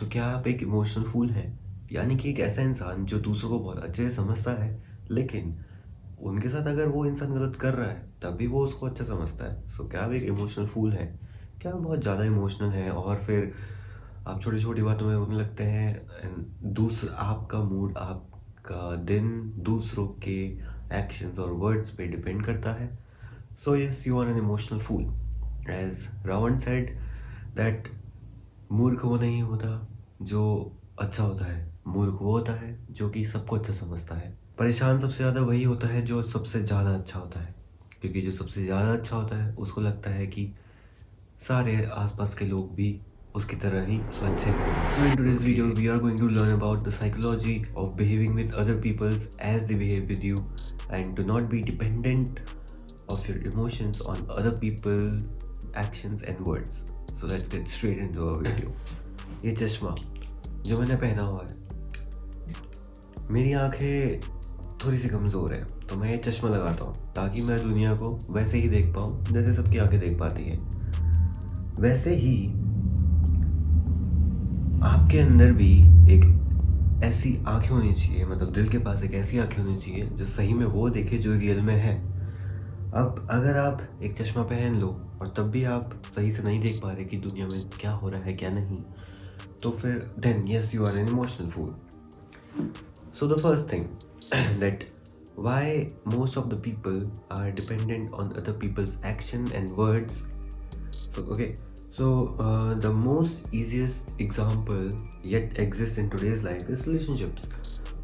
तो क्या आप एक इमोशनल फूल हैं? यानी कि एक ऐसा इंसान जो दूसरों को बहुत अच्छे से समझता है, लेकिन उनके साथ अगर वो इंसान गलत कर रहा है, तब भी वो उसको अच्छा समझता है। सो क्या आप एक इमोशनल फूल हैं? क्या आप बहुत ज़्यादा इमोशनल हैं और फिर आप छोटी-छोटी बातों में रोने लगते हैं एंड आपका मूड, आपका दिन दूसरों के एक्शंस और वर्ड्स पे डिपेंड करता है? So yes, you are an emotional fool. As Ravan said that मूर्ख वो नहीं होता जो अच्छा होता है, मूर्ख वो होता है जो कि सबको अच्छा समझता है। परेशान सबसे ज़्यादा वही होता है जो सबसे ज़्यादा अच्छा होता है, क्योंकि जो सबसे ज़्यादा अच्छा होता है उसको लगता है कि सारे आसपास के लोग भी उसकी तरह ही स्वच्छ हैं। So in today's video we are going to learn about the psychology of behaving with other peoples as they behave with you and to not be dependent of your emotions on other people, actions and words. So let's get straight into our video. ये चश्मा जो मैंने पहना हुआ है, मेरी आंखें थोड़ी सी कमज़ोर है, तो मैं ये चश्मा लगाता हूँ ताकि मैं दुनिया को वैसे ही देख पाऊँ जैसे सबकी आंखें देख पाती हैं। वैसे ही आपके अंदर भी एक ऐसी आंखें होनी चाहिए, मतलब दिल के पास एक ऐसी आंखें होनी चाहिए जो सही में वो देखे जो रियल में है। अब अगर आप एक चश्मा पहन लो और तब भी आप सही से नहीं देख पा रहे कि दुनिया में क्या हो रहा है क्या नहीं, तो फिर then yes, you are an emotional fool. So the first thing that why most of the people are dependent on other people's action and words. So the most easiest example yet exists in today's life is relationships.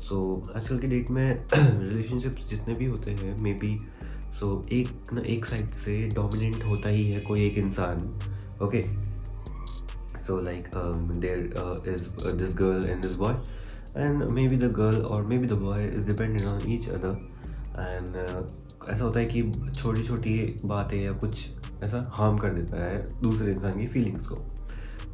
So आजकल की date में relationships जितने भी होते हैं may be एक ना एक साइड से डोमिनेंट होता ही है कोई एक इंसान. Okay, so like there is this girl and this boy, and maybe the girl or maybe the boy is dependent on each other, and ऐसा होता है कि छोटी छोटी बातें या कुछ ऐसा हार्म कर देता है दूसरे इंसान की फीलिंग्स को.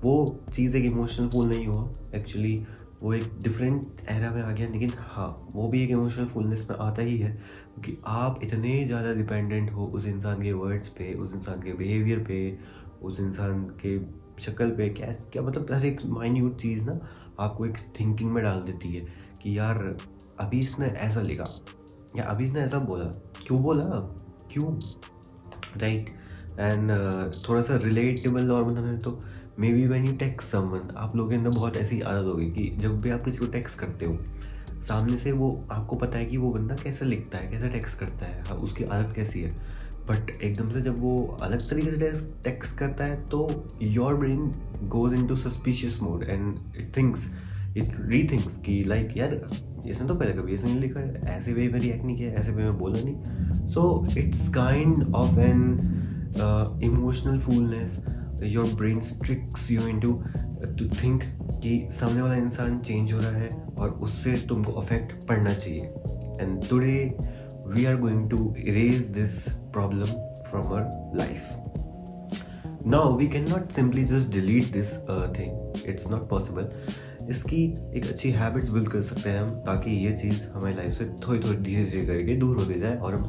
वो चीज़ एक इमोशनल फूल नहीं हुआ एक्चुअली, वो एक डिफरेंट एरा में आ गया, लेकिन हाँ वो भी एक इमोशनल फुलनेस में आता ही है क्योंकि आप इतने ज़्यादा डिपेंडेंट हो उस इंसान के वर्ड्स पे, उस इंसान के बिहेवियर पे, उस इंसान के शक्ल पे, क्या मतलब हर एक माइन्यूट चीज़ ना आपको एक थिंकिंग में डाल देती है कि यार अभी इसने ऐसा लिखा या अभी इसने ऐसा बोला, क्यों बोला, क्यों, राइट. एंड थोड़ा सा रिलेटेबल और मतलब तो may be when you text someone, आप लोगों के अंदर बहुत ऐसी आदत होगी कि जब भी आप किसी को टेक्स्ट करते हो सामने से, वो आपको पता है कि वो बंदा कैसे लिखता है, कैसे टेक्स्ट करता है, हाँ, उसकी आदत कैसी है, बट एकदम से जब वो अलग तरीके से टेक्स्ट करता है तो your brain goes into suspicious mode and it rethinks कि लाइक यार इसने तो पहले कभी ऐसे नहीं लिखा है, ऐसे वे में रिएक्ट नहीं किया, ऐसे वे में बोला नहीं. So it's kind of an emotional foolness. Your brain tricks you into to think कि सामने वाला इंसान चेंज हो रहा है और उससे तुमको अफेक्ट पड़ना चाहिए. And today we are going to erase this problem from our life. Now we cannot simply just delete this thing, it's not possible. इसकी एक अच्छी हैबिट्स बिल्ड कर सकते हैं हम ताकि ये चीज़ हमारी लाइफ से थोड़ी थोड़ी धीरे धीरे करके दूर होती जाए और हम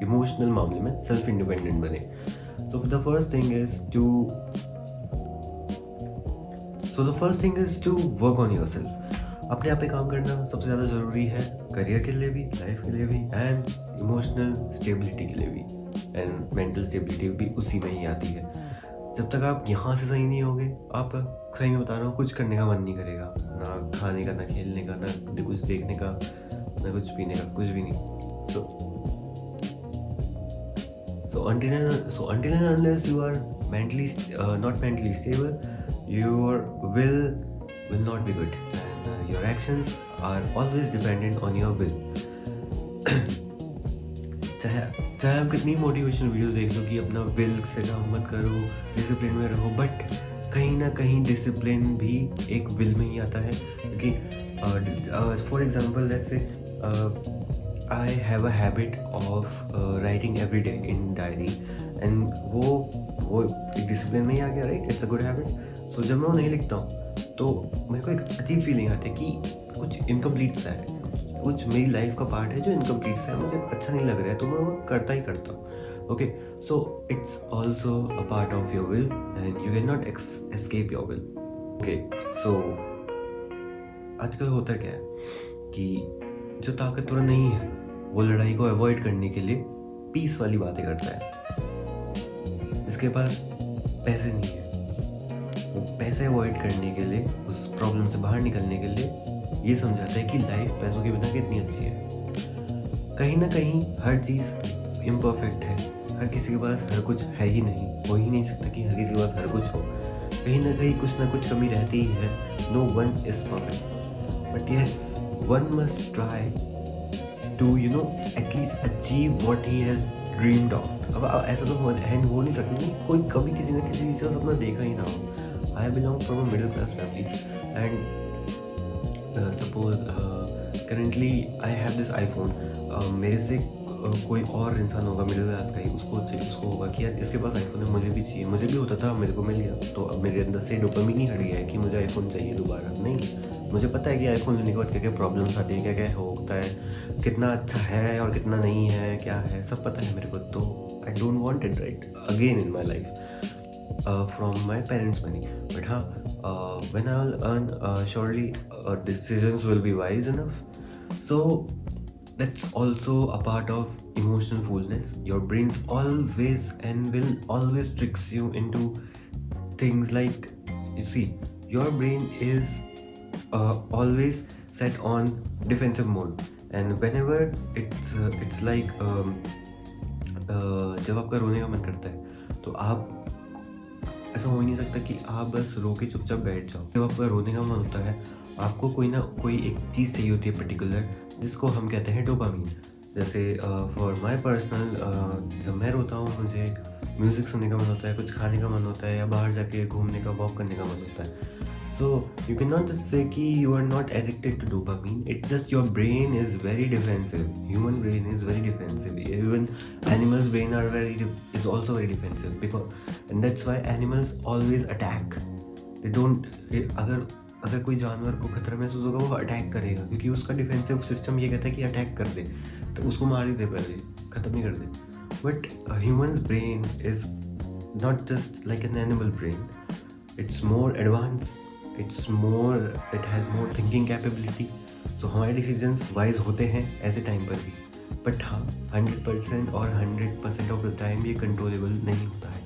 इमोशनल मामले में सेल्फ इंडिपेंडेंट बने. The first thing is to work on your self. अपने आप पे काम करना सबसे ज़्यादा ज़रूरी है, करियर के लिए भी, लाइफ के लिए भी, एंड इमोशनल स्टेबिलिटी के लिए भी, एंड मेंटल स्टेबिलिटी भी उसी में ही आती है. जब तक आप यहाँ से सही नहीं होगे, आप सही में बता रहा हूँ, कुछ करने का मन नहीं करेगा, ना खाने का, ना खेलने का, ना कुछ देखने का, ना कुछ पीने का, कुछ भी नहीं. So until and unless you are not mentally stable, your will not be good, and your actions are always dependent on your will. चाहे आप कितनी मोटिवेशनल वीडियोस देख लो कि अपना विल से काम मत करो, डिसिप्लिन में रहो, बट कहीं ना कहीं डिसिप्लिन भी एक विल में ही आता है. क्योंकि for example let's say I have a habit of writing every day in diary, and वो एक डिसिप्लिन में ही आ गया, right. It's a good habit. So जब मैं वो नहीं लिखता हूँ तो मेरे को एक अजीब फीलिंग आती है कि कुछ इनकम्प्लीट सा है, कुछ मेरी लाइफ का पार्ट है जो इनकम्प्लीट सा है, मुझे अच्छा नहीं लग रहा है, तो मैं वो करता ही करता हूँ. Okay, so it's also a part of your will and you can not escape your will. Okay, so आजकल होता क्या है कि जो ताकतवर नहीं है वो लड़ाई को अवॉइड करने के लिए पीस वाली बातें करता है। जिसके पास पैसे नहीं है वो पैसे अवॉइड करने के लिए, उस प्रॉब्लम से बाहर निकलने के लिए ये समझाता है कि लाइफ पैसों के बिना कितनी अच्छी है। कहीं ना कहीं हर चीज़ इम्परफेक्ट है, हर किसी के पास हर कुछ है ही नहीं, हो ही नहीं सकता कि हर किसी के पास हर कुछ हो। कहीं ना कुछ कमी रहती ही है। No one is perfect, but yes one must try to at least achieve what he has dreamed of. अब ऐसा तो हो नहीं सकता कि कोई कभी किसी न किसी चीज़ का सपना देखा ही ना हो। I belong from a middle class family and suppose currently I have this iPhone. मेरे से कोई और इंसान होगा मिडिल क्लास का ही, उसको होगा कि यार इसके पास आईफोन है, मुझे भी चाहिए। मुझे भी होता था, मेरे को मिल गया, तो अब मेरे अंदर से डोपामिन ही हट गया है कि मुझे आईफोन चाहिए दोबारा। नहीं, मुझे पता है कि आईफोन लेने के बाद क्या क्या प्रॉब्लम्स आती है, क्या क्या होता है, कितना अच्छा है और कितना नहीं है, क्या है, सब पता है मेरे को। तो I don't want it right again in my life from my parents money. But हाँ, when I will earn, surely decisions will be wise enough. So that's also a part of emotional fullness. Your brains always and will always tricks you into things like, you see, your brain is always set on defensive mode, and whenever it's like जब आपका रोने का मन करता है तो आप, ऐसा हो ही नहीं सकता कि आप बस रो के चुपचाप बैठ जाओ। जब आपका रोने का मन होता है आपको कोई ना कोई एक चीज़ चाहिए होती है पर्टिकुलर, जिसको हम कहते हैं डोपामीन। जैसे फॉर माई पर्सनल, जब मैं रोता हूँ मुझे म्यूज़िक सुनने का मन होता है, कुछ खाने का मन होता है, या बाहर जाके घूमने का, वॉक करने का मन होता है। So you cannot just say कि you are not addicted to dopamine. It's just your brain is very defensive. Human brain is very defensive. Even animals' brain is also very defensive, and that's why animals always attack. They don't. अगर कोई जानवर को खतरा महसूस होगा वो attack करेगा, क्योंकि उसका डिफेंसिव सिस्टम ये कहता है कि अटैक कर दे, तो उसको मार ही दे, पहले ख़त्म ही कर दे। But humans brain is not just like an animal brain, it's more advance, it has more thinking capability. So हमारे डिसीजंस वाइज होते हैं ऐसे टाइम पर भी, बट हाँ 100% और 100% ऑफ द टाइम ये कंट्रोलेबल नहीं होता है।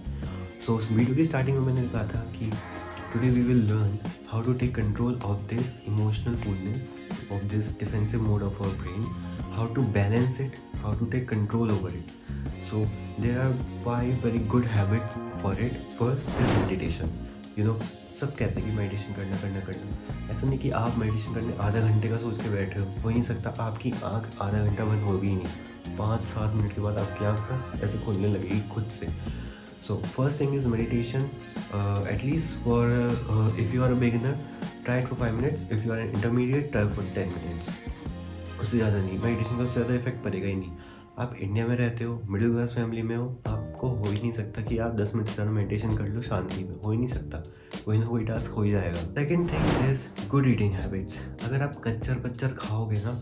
सो उस वीडियो की स्टार्टिंग में मैंने कहा था कि today we will learn how to take control of this emotional fullness, of this defensive mode of our brain, how to balance it, how to take control over it. So there are 5 very good habits for it. First is meditation. सब कहते हैं कि meditation करना। ऐसा नहीं कि आप meditation करने आधा घंटे का सोच के बैठे हो ही नहीं सकता। आपकी आंख आधा घंटा बंद होगी ही नहीं, 5-7 मिनट के बाद आपकी आंख ऐसे खोलने लगेगी खुद से। So first thing is meditation, at least for if you are a beginner try it for 5 minutes, if you are intermediate try for 10 minutes, उससे ज़्यादा नहीं। मेडिटेशन का उससे ज़्यादा इफेक्ट पड़ेगा ही नहीं। आप इंडिया में रहते हो, मिडिल क्लास फैमिली में हो, आपको हो ही नहीं सकता कि आप 10 मिनट से ज़्यादा मेडिटेशन कर लो शांति में, हो ही नहीं सकता। कोई ना कोई टास्क हो ही जाएगा। Second thing is good eating habits. अगर आप कच्चर पच्चर खाओगे ना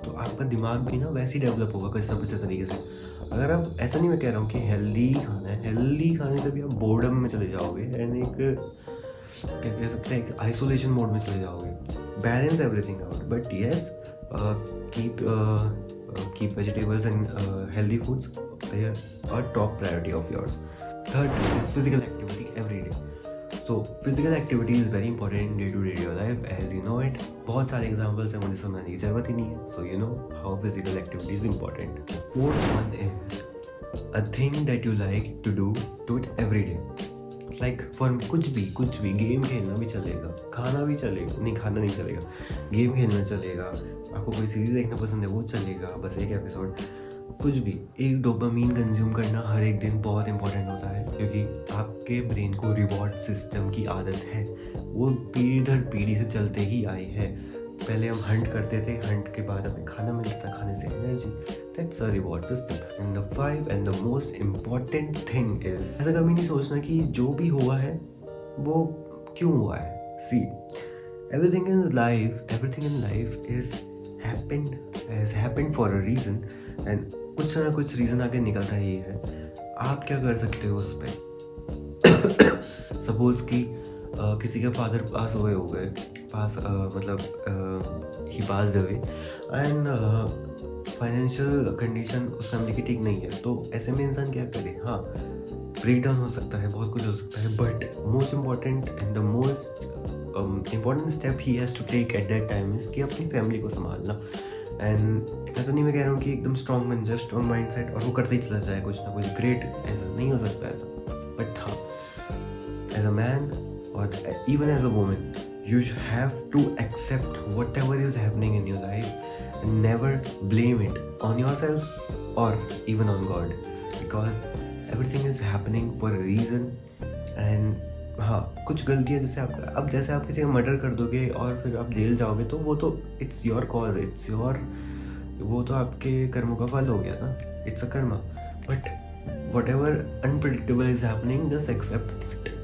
तो आपका दिमाग भी ना वैसे ही डेवलप होगा कच्चर पच्चर तरीके से। अगर आप, ऐसा नहीं मैं कह रहा हूँ कि हेल्दी खाना है, हेल्दी खाने से भी आप बोर्डम में चले जाओगे एंड एक क्या कह सकते हैं, एक आइसोलेशन मोड में चले जाओगे। Balance everything out, but yes keep vegetables and healthy foods a top priority of yours. Third is physical activity every day. So physical activity is very important in day-to-day life, as you know it. बहुत सारे examples हैं, मुझे समझाने की ज़रूरत ही नहीं है. So you know how physical activity is important. The fourth one is a thing that you like to do it every day. Like for कुछ भी गेम खेलना भी चलेगा, खाना भी चलेगा, नहीं खाना नहीं चलेगा, गेम खेलना चलेगा, आपको कोई सीरीज़ देखना पसंद है वो चलेगा, बस एक एपिसोड, कुछ भी। एक डोपामीन कंज्यूम करना हर एक दिन बहुत इंपॉर्टेंट होता है, क्योंकि आपके ब्रेन को रिवॉर्ड सिस्टम की आदत है, वो पीढ़ी दर पीढ़ी से चलते ही आई है। पहले हम हंट करते थे, हंट के बाद हमें खाना मिलता था, खाने से energy, that's a reward system. And the 5 and the most important thing is, ऐसा कभी नहीं सोचना कि जो भी हुआ है वो क्यों हुआ है। सी, everything in life is happened for a reason, and कुछ ना कुछ रीज़न आगे निकलता ही है। आप क्या कर सकते हो उस पर? सपोज कि किसी के फादर पास हुए हो गए, पास मतलब ही pass away and financial condition उस फैमिली की ठीक नहीं है, तो ऐसे में इंसान क्या करे? हाँ, ब्रेक डाउन हो सकता है, बहुत कुछ हो सकता है, but most important and the most important step he has to take at that time is कि अपनी फैमिली को संभालना। एंड ऐसा नहीं मैं कह रहा हूँ कि एकदम स्ट्रॉन्ग बन जाए, स्ट्रॉन्ग माइंड सेट और वो करते ही चला जाए कुछ ना कुछ ग्रेट, ऐसा नहीं हो सकता ऐसा। बट हाँ, as a man or even as a woman, you have to accept whatever is happening in your life and never blame it on yourself or even on God, because everything is happening for a reason. and हाँ, कुछ गलतियाँ जैसे अब जैसे आप किसी का murder कर दोगे और फिर आप जेल जाओगे तो वो तो it's your cause, it's your, वो तो आपके कर्मों का फल हो गया ना, it's a karma. But whatever unpredictable is happening, just accept it.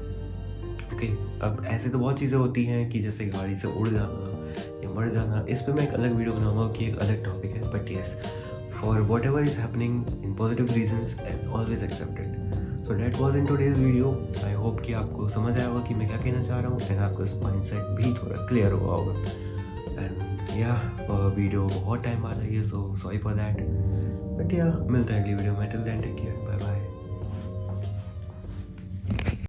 Okay, अब ऐसे तो बहुत चीज़ें होती हैं कि जैसे गाड़ी से उड़ जाना या मर जाना, इस पे मैं एक अलग वीडियो बनाऊंगा कि एक अलग टॉपिक है। But yes, for whatever is happening in positive reasons, always accepted. So that was in today's video. I hope कि आपको समझ आया होगा कि मैं क्या कहना चाह रहा हूँ एंड आपका माइंड सेट भी थोड़ा क्लियर हुआ होगा। एंड या वीडियो बहुत टाइम आ रही है, so sorry for that. But या मिलता है अगली वीडियो में। Till then take care, bye bye.